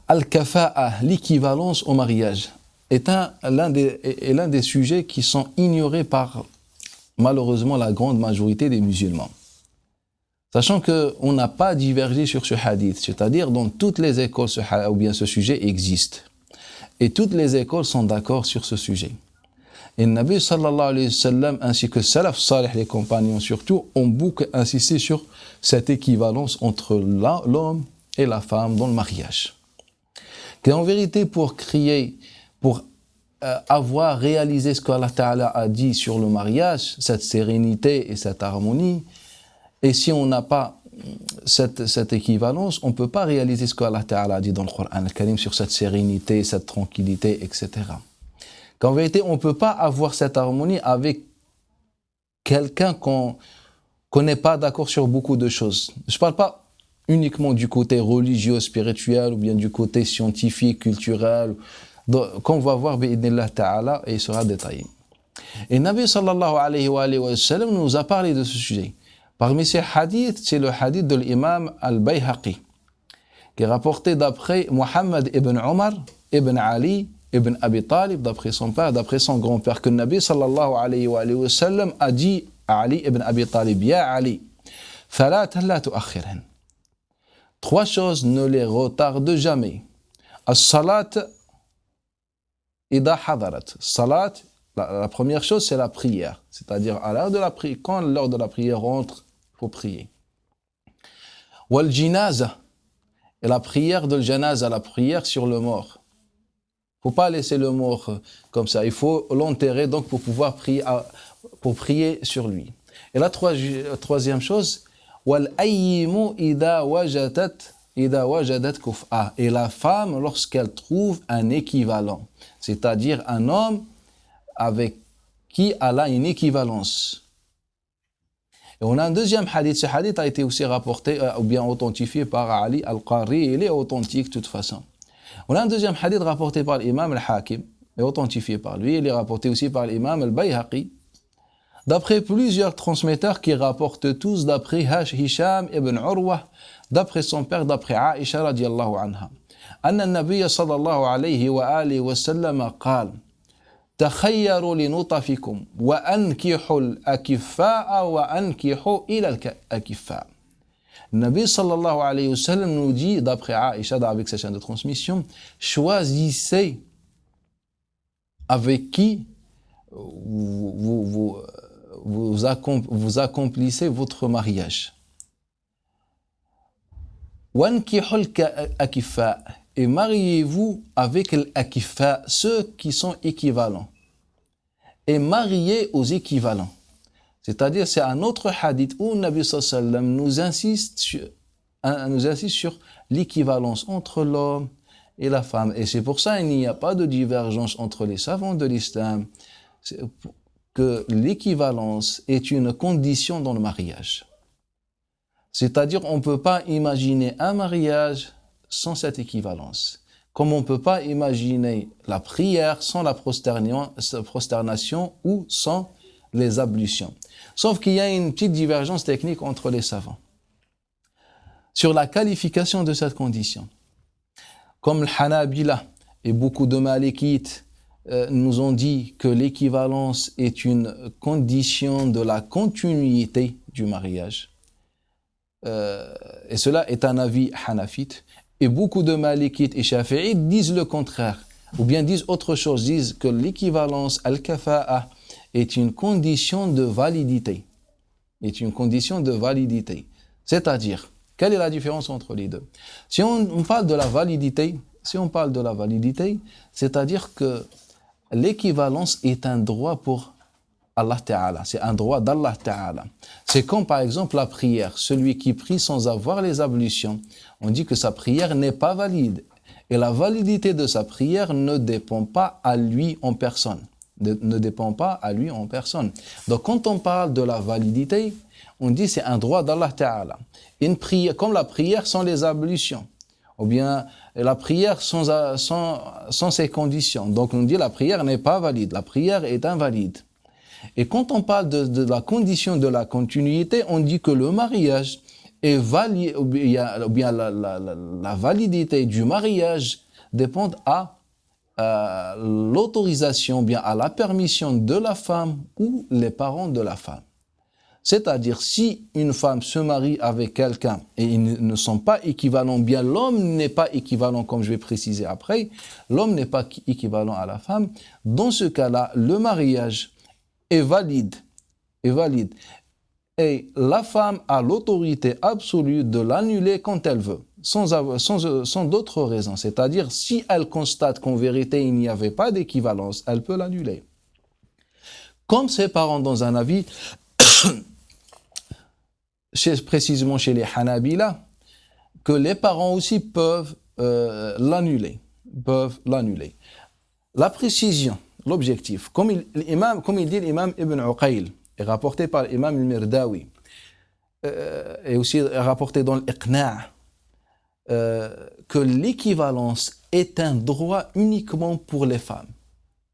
Al-kafa'a, l'équivalence au mariage, est l'un des sujets qui sont ignorés par malheureusement la grande majorité des musulmans. Sachant qu'on n'a pas divergé sur ce hadith, c'est-à-dire dans toutes les écoles, ce sujet existe. Et toutes les écoles sont d'accord sur ce sujet. Et le Nabi sallallahu alayhi wa sallam ainsi que Salaf Salih, les compagnons surtout, ont beaucoup insisté sur cette équivalence entre l'homme et la femme dans le mariage. En vérité, pour avoir réalisé ce qu'Allah Ta'ala a dit sur le mariage, cette sérénité et cette harmonie, et si on n'a pas cette équivalence, on ne peut pas réaliser ce qu'Allah Ta'ala a dit dans le Coran al-Karim sur cette sérénité, cette tranquillité, etc. Qu'en vérité, on ne peut pas avoir cette harmonie avec quelqu'un qu'on n'est pas d'accord sur beaucoup de choses. Je ne parle pas uniquement du côté religieux, spirituel, ou bien du côté scientifique, culturel, qu'on va voir bi'idnillah ta'ala, et il sera détaillé. Et Nabi sallallahu alayhi wa sallam nous a parlé de ce sujet. Parmi ces hadiths, c'est le hadith de l'imam al-Bayhaqi, qui est rapporté d'après Muhammad ibn Omar, ibn Ali, ibn Abi Talib, d'après son père, d'après son grand-père, que le Nabi sallallahu alayhi wa sallam a dit à Ali ibn Abi Talib, Ya Ali, thalathan la tu'akhirhan. Trois choses ne les retarde jamais. As-salat ida hadarat. Salat, la première chose, c'est la prière. C'est-à-dire, à l'heure de la prière, quand l'heure de la prière rentre, il faut prier. Wal jinaza, et la prière de janaza, la prière sur le mort. Il ne faut pas laisser le mort comme ça. Il faut l'enterrer donc pour pouvoir prier sur lui. Et la troisième chose, wal ayyimu ida wajadat kuf'a. Et la femme, lorsqu'elle trouve un équivalent, c'est-à-dire un homme avec qui elle a une équivalence. Et on a un deuxième hadith. Ce hadith a été aussi rapporté ou bien authentifié par Ali al-Qari. Il est authentique de toute façon. On a un deuxième hadith rapporté par l'imam al-Hakim et authentifié par lui. Il est rapporté aussi par l'imam al-Bayhaqi. D'après plusieurs transmetteurs qui rapportent tous d'après Hisham ibn Urwa, d'après son père, d'après Aisha radiallahu anha. Anna an-Nabiy sallallahu alayhi wa alihi wa sallam qala تخيروا لنطفكم وأنكحوا الأكفاء وأنكحوا إلى الأكفاء. Nabi sallallahu alayhi wa sallam nous dit, d'après Aisha, avec sa chaîne de transmission, choisissez avec qui vous accomplissez votre mariage. وَأَنْكِحُوا الْأَكِفَّاءَ. Et mariez-vous avec l'Akifa, ceux qui sont équivalents. Et mariez aux équivalents. C'est-à-dire, c'est un autre hadith où Nabi sallallahu alayhi wa sallam nous insiste sur l'équivalence entre l'homme et la femme. Et c'est pour ça qu'il n'y a pas de divergence entre les savants de l'islam, que l'équivalence est une condition dans le mariage. C'est-à-dire, on ne peut pas imaginer un mariage sans cette équivalence. Comme on ne peut pas imaginer la prière sans la prosternation ou sans les ablutions. Sauf qu'il y a une petite divergence technique entre les savants sur la qualification de cette condition. Comme le Hanabila et beaucoup de Malikites nous ont dit que l'équivalence est une condition de la continuité du mariage. Et cela est un avis hanafite. Et beaucoup de Malikites et Shafi'ites disent le contraire, ou bien disent autre chose, disent que l'équivalence al-kafa'a est une condition de validité. Est une condition de validité. C'est-à-dire, quelle est la différence entre les deux? Si on parle de la validité, c'est-à-dire que l'équivalence est un droit pour Allah Ta'ala, c'est un droit d'Allah Ta'ala. C'est comme par exemple la prière. Celui qui prie sans avoir les ablutions, on dit que sa prière n'est pas valide. Et la validité de sa prière ne dépend pas à lui en personne. Ne dépend pas à lui en personne. Donc quand on parle de la validité, on dit c'est un droit d'Allah Ta'ala. Une prière, comme la prière sans les ablutions. Ou bien la prière sans ses conditions. Donc on dit la prière n'est pas valide. La prière est invalide. Et quand on parle de la condition de la continuité, on dit que le mariage ou bien la validité du mariage dépend à l'autorisation, bien à la permission de la femme ou les parents de la femme. C'est-à-dire, si une femme se marie avec quelqu'un et ils ne sont pas équivalents, bien l'homme n'est pas équivalent, comme je vais préciser après, l'homme n'est pas équivalent à la femme, dans ce cas-là, le mariage est valide. Et la femme a l'autorité absolue de l'annuler quand elle veut, sans d'autres raisons. C'est-à-dire, si elle constate qu'en vérité, il n'y avait pas d'équivalence, elle peut l'annuler. Comme ses parents dans un avis, précisément chez les Hanabila, que les parents aussi peuvent l'annuler. La précision, l'objectif, comme il dit l'imam Ibn Uqayl, est rapporté par l'imam al-Mirdawi, et aussi rapporté dans l'Iqna', que l'équivalence est un droit uniquement pour les femmes.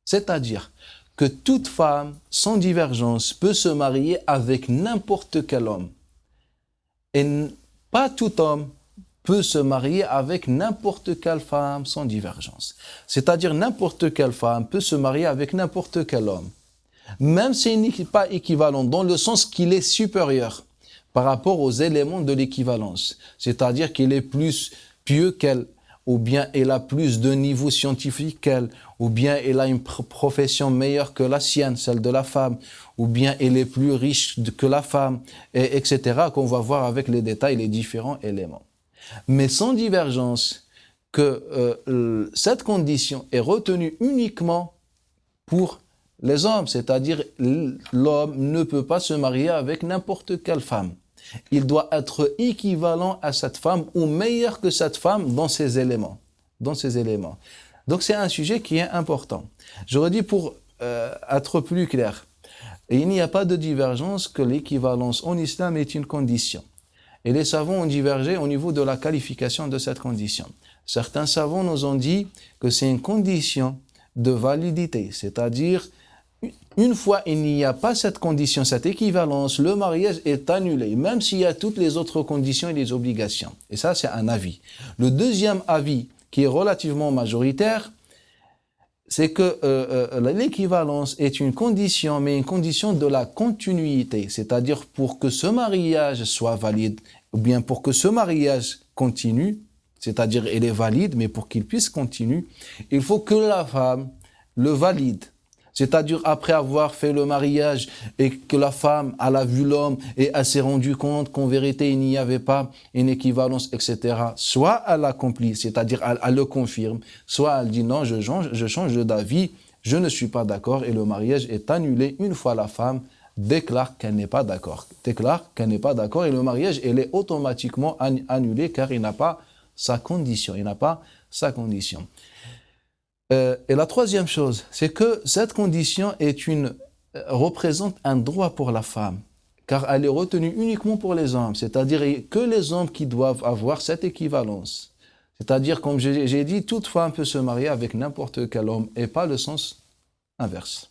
C'est-à-dire que toute femme, sans divergence, peut se marier avec n'importe quel homme. Et pas tout homme peut se marier avec n'importe quelle femme sans divergence. C'est-à-dire n'importe quelle femme peut se marier avec n'importe quel homme. Même s'il n'est pas équivalent, dans le sens qu'il est supérieur par rapport aux éléments de l'équivalence. C'est-à-dire qu'il est plus pieux qu'elle, ou bien il a plus de niveau scientifique qu'elle, ou bien il a une profession meilleure que la sienne, celle de la femme, ou bien il est plus riche que la femme, etc., qu'on va voir avec les détails, les différents éléments. Mais sans divergence, que cette condition est retenue uniquement pour les hommes, c'est-à-dire l'homme ne peut pas se marier avec n'importe quelle femme. Il doit être équivalent à cette femme ou meilleur que cette femme dans ses éléments. Donc c'est un sujet qui est important. Je redis pour être plus clair. Il n'y a pas de divergence que l'équivalence en islam est une condition. Et les savants ont divergé au niveau de la qualification de cette condition. Certains savants nous ont dit que c'est une condition de validité, c'est-à-dire une fois il n'y a pas cette condition, cette équivalence, le mariage est annulé, même s'il y a toutes les autres conditions et les obligations. Et ça, c'est un avis. Le deuxième avis, qui est relativement majoritaire, c'est que l'équivalence est une condition, mais une condition de la continuité. C'est-à-dire pour que ce mariage soit valide, ou bien pour que ce mariage continue, c'est-à-dire il est valide, mais pour qu'il puisse continuer, il faut que la femme le valide. C'est-à-dire après avoir fait le mariage et que la femme elle a vu l'homme et elle s'est rendue compte qu'en vérité il n'y avait pas une équivalence, etc. Soit elle l'accomplit, c'est-à-dire elle le confirme, soit elle dit non, je change d'avis, je ne suis pas d'accord et le mariage est annulé une fois la femme déclare qu'elle n'est pas d'accord. Et le mariage il est automatiquement annulé car il n'a pas sa condition. Et la troisième chose, c'est que cette condition représente un droit pour la femme, car elle est retenue uniquement pour les hommes, c'est-à-dire que les hommes qui doivent avoir cette équivalence. C'est-à-dire, comme j'ai dit, toute femme peut se marier avec n'importe quel homme, et pas le sens inverse.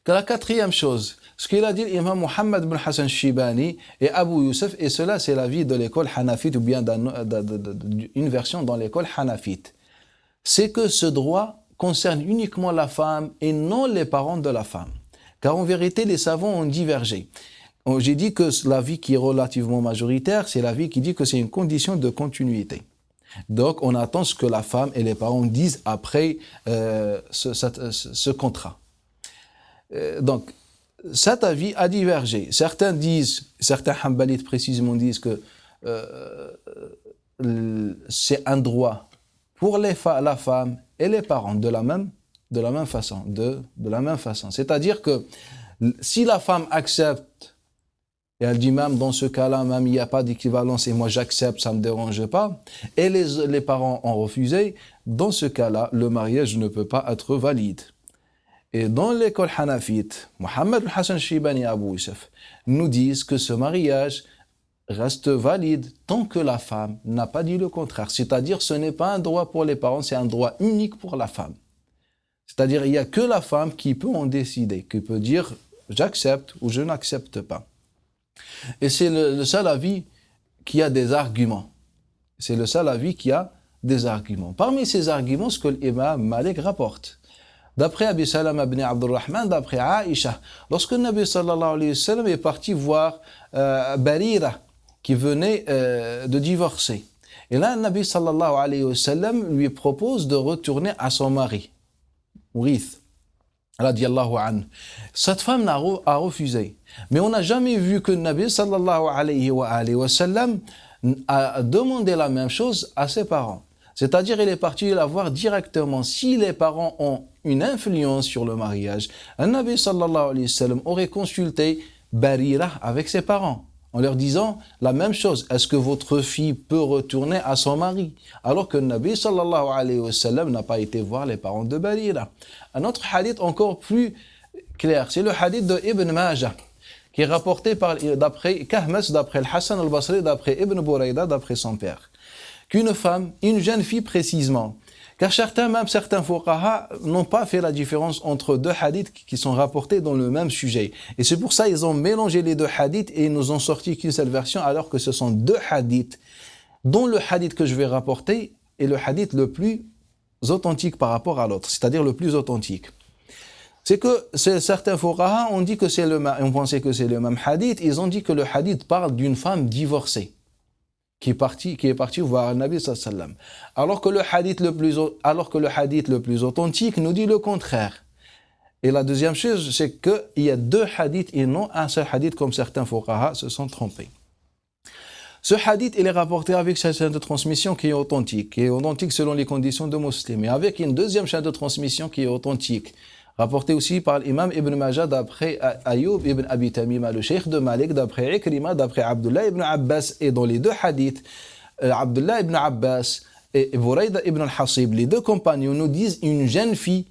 La quatrième chose, ce qu'il a dit l'imam Muhammad ibn Hassan Shibani et Abu Youssef, et cela c'est l'avis de l'école Hanafite, ou bien d'une version dans l'école Hanafite, c'est que ce droit concerne uniquement la femme et non les parents de la femme. Car en vérité, les savants ont divergé. J'ai dit que l'avis qui est relativement majoritaire, c'est l'avis qui dit que c'est une condition de continuité. Donc, on attend ce que la femme et les parents disent après ce contrat. Donc, cet avis a divergé. Certains Hanbalites précisément disent que c'est un droit pour la femme et les parents de la même façon. C'est-à-dire que si la femme accepte, et elle dit même dans ce cas-là, même il n'y a pas d'équivalence et moi j'accepte, ça ne me dérange pas, et les parents ont refusé, dans ce cas-là, le mariage ne peut pas être valide. Et dans l'école Hanafite, Mohammed Hassan Shibani et Abu Youssef nous disent que ce mariage reste valide tant que la femme n'a pas dit le contraire. C'est-à-dire, ce n'est pas un droit pour les parents, c'est un droit unique pour la femme. C'est-à-dire, il n'y a que la femme qui peut en décider, qui peut dire « j'accepte » ou « je n'accepte pas ». Et c'est le seul avis qui a des arguments. C'est le seul avis qui a des arguments. Parmi ces arguments, ce que l'imam Malik rapporte. D'après Abi Salama ibn Abdurrahman, d'après Aïcha, lorsque le Nabi sallallahu alayhi wa sallam est parti voir Barira, qui venait de divorcer. Et là, le Nabi sallallahu alayhi wa sallam lui propose de retourner à son mari, Mourith, radiallahu anhu. Cette femme a refusé. Mais on n'a jamais vu que le Nabi sallallahu alayhi wa sallam a demandé la même chose à ses parents. C'est-à-dire, il est parti la voir directement. Si les parents ont une influence sur le mariage, le Nabi sallallahu alayhi wa sallam aurait consulté Barira avec ses parents, en leur disant la même chose. Est-ce que votre fille peut retourner à son mari? Alors que le Nabi sallallahu alayhi wa sallam n'a pas été voir les parents de Barira. Un autre hadith encore plus clair, c'est le hadith de Ibn Majah, qui est rapporté d'après Kahmas, d'après le Hassan al-Basri, d'après Ibn Burayda, d'après son père. Qu'une femme, une jeune fille précisément, car certains fuqaha n'ont pas fait la différence entre deux hadiths qui sont rapportés dans le même sujet. Et c'est pour ça qu'ils ont mélangé les deux hadiths et ils nous ont sorti qu'une seule version, alors que ce sont deux hadiths, dont le hadith que je vais rapporter est le hadith le plus authentique par rapport à l'autre, c'est-à-dire le plus authentique. C'est que certains fuqaha ont dit que c'est on pensait que c'est le même hadith, ils ont dit que le hadith parle d'une femme divorcée, qui est parti voir le Nabi sallallahu alayhi wa sallam. Alors que le hadith le plus authentique nous dit le contraire. Et la deuxième chose, c'est qu'il y a deux hadiths et non un seul hadith, comme certains fuqaha se sont trompés. Ce hadith, il est rapporté avec sa chaîne de transmission qui est authentique selon les conditions de musulmans, et avec une deuxième chaîne de transmission qui est authentique, rapporté aussi par l'imam Ibn Majah d'après Ayoub ibn Abi Tamima, le cheikh de Malik, d'après Ikrima, d'après Abdullah ibn Abbas. Et dans les deux hadiths, Abdullah ibn Abbas et Burayda ibn al-Hasib, les deux compagnons, nous disent une jeune fille,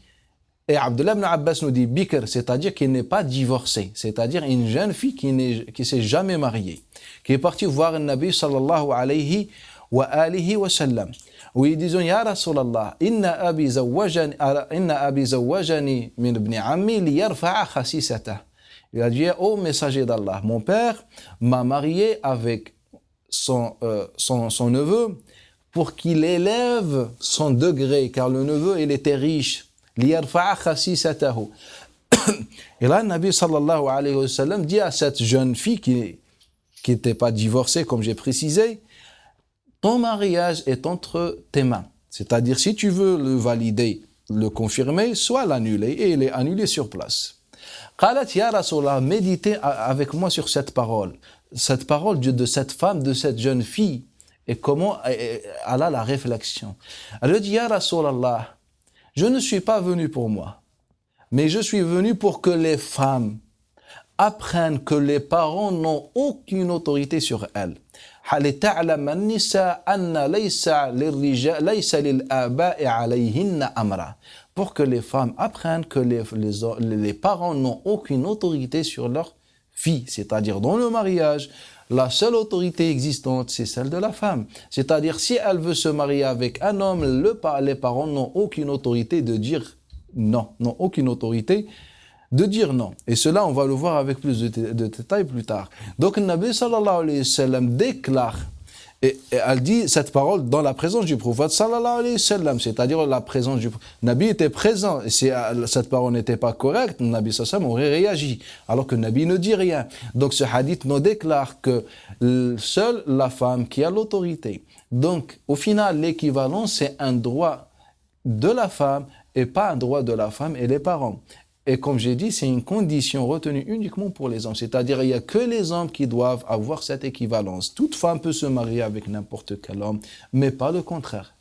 et Abdullah ibn Abbas nous dit bikr, c'est-à-dire qu'il n'est pas divorcé, c'est-à-dire une jeune fille qui s'est jamais mariée, qui est partie voir le Nabi sallallahu alayhi wa alihi wa sallam. Oui, disons, Ya Rasulallah, inna abi zawwajani min ibn ammi liyarfa'a khasisatah. Il a dit, ô messager d'Allah, mon père m'a marié avec son neveu pour qu'il élève son degré, car le neveu, il était riche. Liyarfa'a khasisatahu. Et là, le Nabi sallallahu alayhi wa sallam dit à cette jeune fille qui n'était pas divorcée, comme j'ai précisé, ton mariage est entre tes mains. C'est-à-dire, si tu veux le valider, le confirmer, soit l'annuler, et il est annulé sur place. Qalat ya Rasulallah, méditez avec moi sur cette parole de cette femme, de cette jeune fille, et comment elle a la réflexion. Elle dit, ya Rasulallah, je ne suis pas venu pour moi, mais je suis venu pour que les femmes apprennent que les parents n'ont aucune autorité sur elles. لتعلم النساء أن ليس للآباء عليهن أمرا. Pour que les femmes apprennent que les parents n'ont aucune autorité sur leurs filles. C'est-à-dire, dans le mariage, la seule autorité existante, c'est celle de la femme. C'est-à-dire, si elle veut se marier avec un homme, les parents n'ont aucune autorité de dire non, n'ont aucune autorité de dire non. Et cela, on va le voir avec plus de détails plus tard. Donc, le Nabi sallallahu alayhi wa sallam déclare, et elle dit cette parole dans la présence du prophète sallallahu alayhi wa sallam, c'est-à-dire la présence du Nabi était présent. Et si cette parole n'était pas correcte, le Nabi sallallahu alayhi wa sallam aurait réagi, alors que le Nabi ne dit rien. Donc, ce hadith nous déclare que seule la femme qui a l'autorité. Donc, au final, l'équivalent, c'est un droit de la femme et pas un droit de la femme et les parents. Et comme j'ai dit, c'est une condition retenue uniquement pour les hommes. C'est-à-dire, il n'y a que les hommes qui doivent avoir cette équivalence. Toute femme peut se marier avec n'importe quel homme, mais pas le contraire.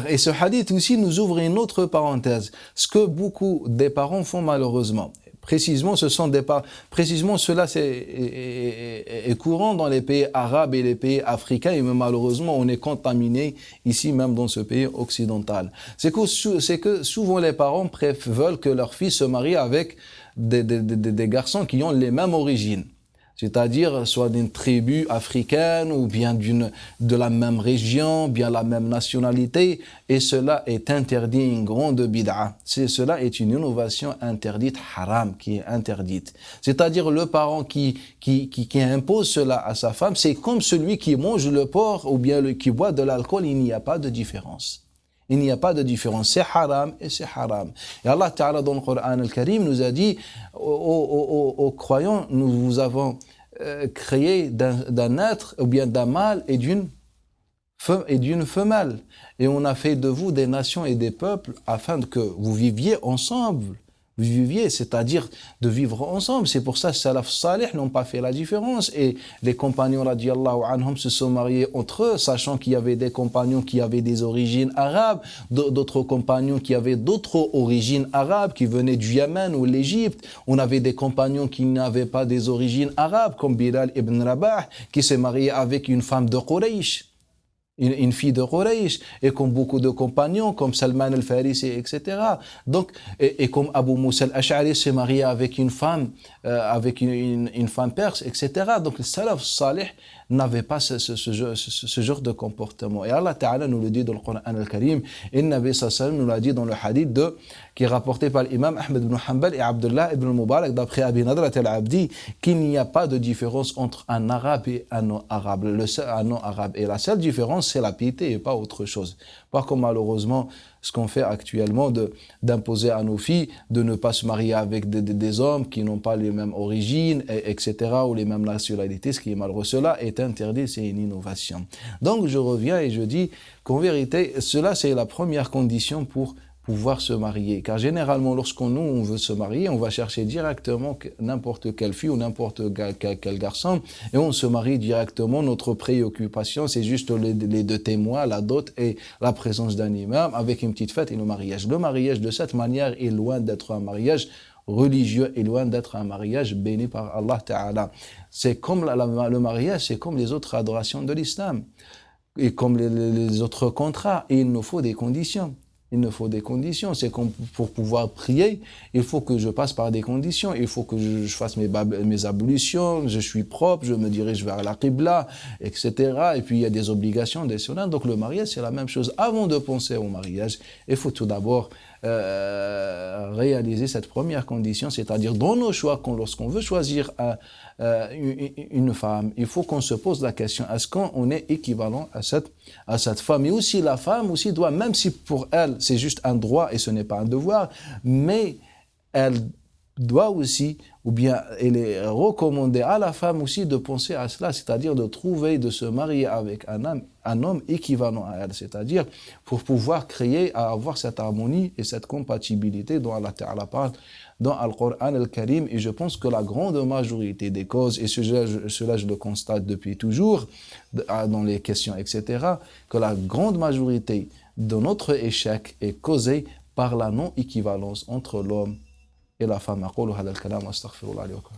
Et ce hadith aussi nous ouvre une autre parenthèse. Ce que beaucoup des parents font malheureusement. Précisément, cela est courant dans les pays arabes et les pays africains, et malheureusement, on est contaminé ici, même dans ce pays occidental. C'est que souvent les parents veulent que leur fils se marie avec des garçons qui ont les mêmes origines. c'est-à-dire soit d'une tribu africaine ou bien de la même région, bien la même nationalité, et cela est interdit, une grande bid'a. Cela est une innovation interdite, haram, qui est interdite. C'est-à-dire le parent qui impose cela à sa femme, c'est comme celui qui mange le porc ou bien qui boit de l'alcool, il n'y a pas de différence. Il n'y a pas de différence. C'est haram et c'est haram. Et Allah Ta'ala dans le Coran al-Karim nous a dit aux croyants, nous vous avons créé d'un être ou bien d'un mâle et d'une femelle. Et on a fait de vous des nations et des peuples afin que vous viviez ensemble. Vous viviez, c'est-à-dire de vivre ensemble. C'est pour ça que Salaf Salih n'ont pas fait la différence. Et les compagnons radiyallahu anhum se sont mariés entre eux, sachant qu'il y avait des compagnons qui avaient des origines arabes, d'autres compagnons qui avaient d'autres origines arabes, qui venaient du Yémen ou l'Égypte. On avait des compagnons qui n'avaient pas des origines arabes, comme Bilal ibn Rabah, qui s'est marié avec une femme de Quraysh. Une fille de Quraysh, et comme beaucoup de compagnons, comme Salman al-Farisi, etc. Donc, et comme Abu Moussa al-Ash'ari s'est marié avec une femme, une femme perse, etc. Donc, le Salaf Salih n'avait pas ce genre de comportement. Et Allah Ta'ala nous le dit dans le Coran al-Karim, et Nabi sallallahu nous l'a dit dans le hadith qui est rapporté par l'imam Ahmed ibn Hanbal et Abdullah ibn Mubarak, d'après Abi Nadrat al-Abdi, qu'il n'y a pas de différence entre un arabe et un non-arabe. Un non-arabe. Et la seule différence, c'est la piété et pas autre chose. Pas comme malheureusement ce qu'on fait actuellement d'imposer à nos filles de ne pas se marier avec des hommes qui n'ont pas les mêmes origines, etc., ou les mêmes nationalités, ce qui est malheureux. Cela est interdit, c'est une innovation. Donc je reviens et je dis qu'en vérité, cela c'est la première condition pour pouvoir se marier. Car généralement, on veut se marier, on va chercher directement n'importe quelle fille ou n'importe quel garçon et on se marie directement. Notre préoccupation, c'est juste les deux témoins, la dot et la présence d'un imam avec une petite fête et le mariage. Le mariage de cette manière est loin d'être un mariage religieux, est loin d'être un mariage béni par Allah Ta'ala. C'est comme le mariage, c'est comme les autres adorations de l'islam et comme les autres contrats. Et il nous faut des conditions. Il nous faut des conditions. C'est comme pour pouvoir prier, il faut que je passe par des conditions. Il faut que je fasse mes ablutions, je suis propre, je me dirige vers la Qibla, etc. Et puis il y a des obligations, des sunnas. Donc le mariage, c'est la même chose. Avant de penser au mariage, il faut tout d'abord réaliser cette première condition, c'est-à-dire dans nos choix, lorsqu'on veut choisir une femme, il faut qu'on se pose la question, est-ce qu'on est équivalent à cette femme? Et aussi la femme aussi doit, même si pour elle c'est juste un droit et ce n'est pas un devoir, mais elle doit aussi, ou bien elle est recommandée à la femme aussi de penser à cela, c'est-à-dire de trouver, de se marier avec un homme équivalent à elle, c'est-à-dire pour pouvoir avoir cette harmonie et cette compatibilité dont Allah Ta'ala parle dans Al-Qur'an al-Karim. Et je pense que la grande majorité des causes, et cela je le constate depuis toujours dans les questions, etc., que la grande majorité de notre échec est causée par la non-équivalence entre l'homme et la femme. أقول هذا الكلام وأستغفر الله لي ولكم.